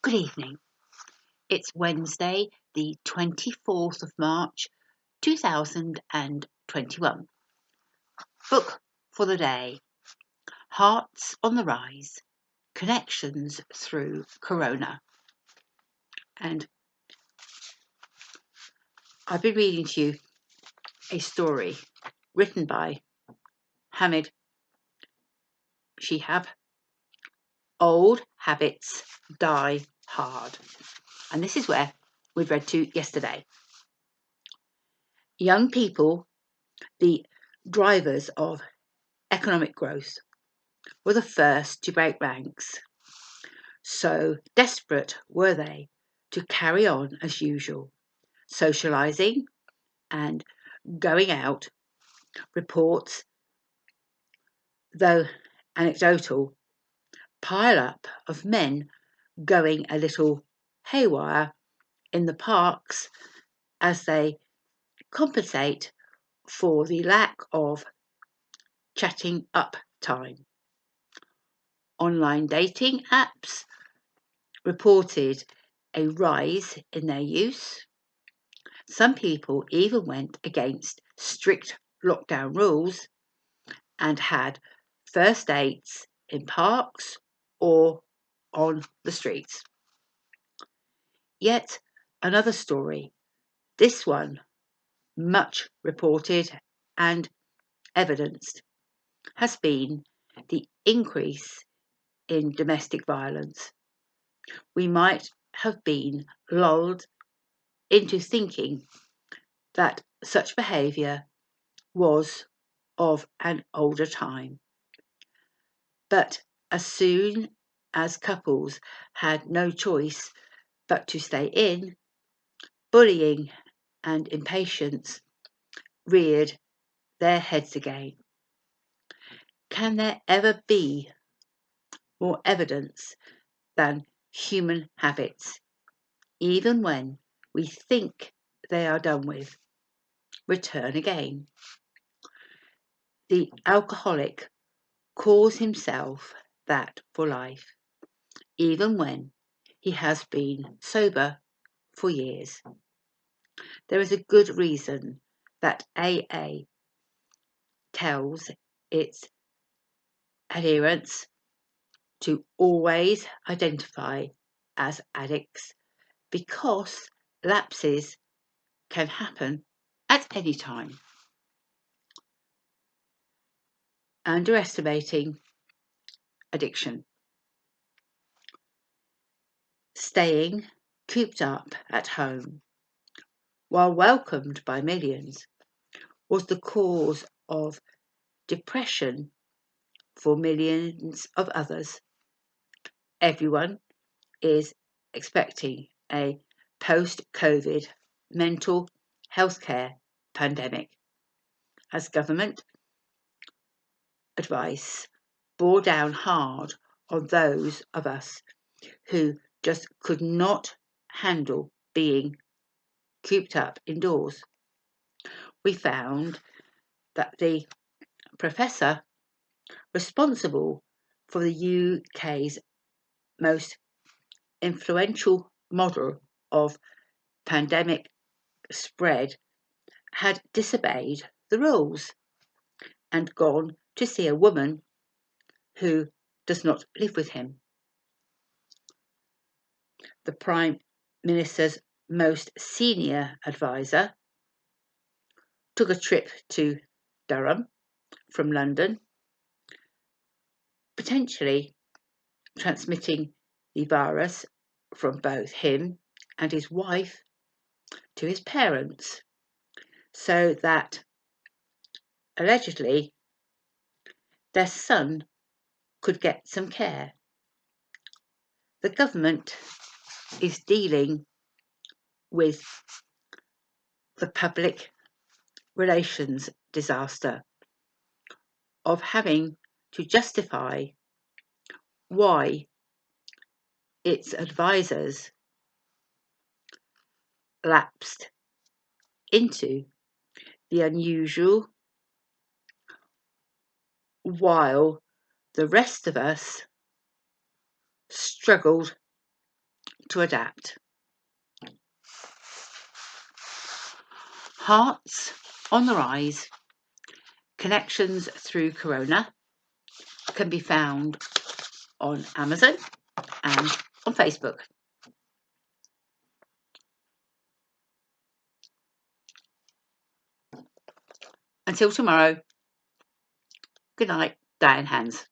Good evening. It's Wednesday, the 24th of March, 2021. Book for the day: Hearts on the Rise, Connections Through Corona. And I've been reading to you a story written by Ahmed, Shihab, Old Habits Die Hard. And this is where we've read to yesterday. Young people, the drivers of economic growth, were the first to break ranks. So desperate were they to carry on as usual, socialising and going out. Reports, though anecdotal, pile up of men going a little haywire in the parks as they compensate for the lack of chatting up time. Online dating apps reported a rise in their use. Some people even went against strict lockdown rules and had first dates in parks or on the streets. Yet another story, this one much reported and evidenced, has been the increase in domestic violence. We might have been lulled into thinking that such behaviour was of an older time. But as soon as couples had no choice but to stay in, bullying and impatience reared their heads again. Can there ever be more evidence than human habits, even when we think they are done with, return again? The alcoholic calls himself that for life, even when he has been sober for years. There is a good reason that AA tells its adherents to always identify as addicts, because lapses can happen at any time. Underestimating addiction. Staying cooped up at home, while welcomed by millions, was the cause of depression for millions of others. Everyone is expecting a post-COVID mental health care pandemic, as government advice bore down hard on those of us who just could not handle being cooped up indoors. We found that the professor responsible for the UK's most influential model of pandemic spread had disobeyed the rules and gone to see a woman who does not live with him. The Prime Minister's most senior advisor took a trip to Durham from London, potentially transmitting the virus from both him and his wife to his parents, so that allegedly their son could get some care. The government is dealing with the public relations disaster of having to justify why its advisors lapsed into the unusual, while the rest of us struggled to adapt. Hearts on the Rise, Connections Through Corona can be found on Amazon and on Facebook. Until tomorrow, good night, Diane Hans.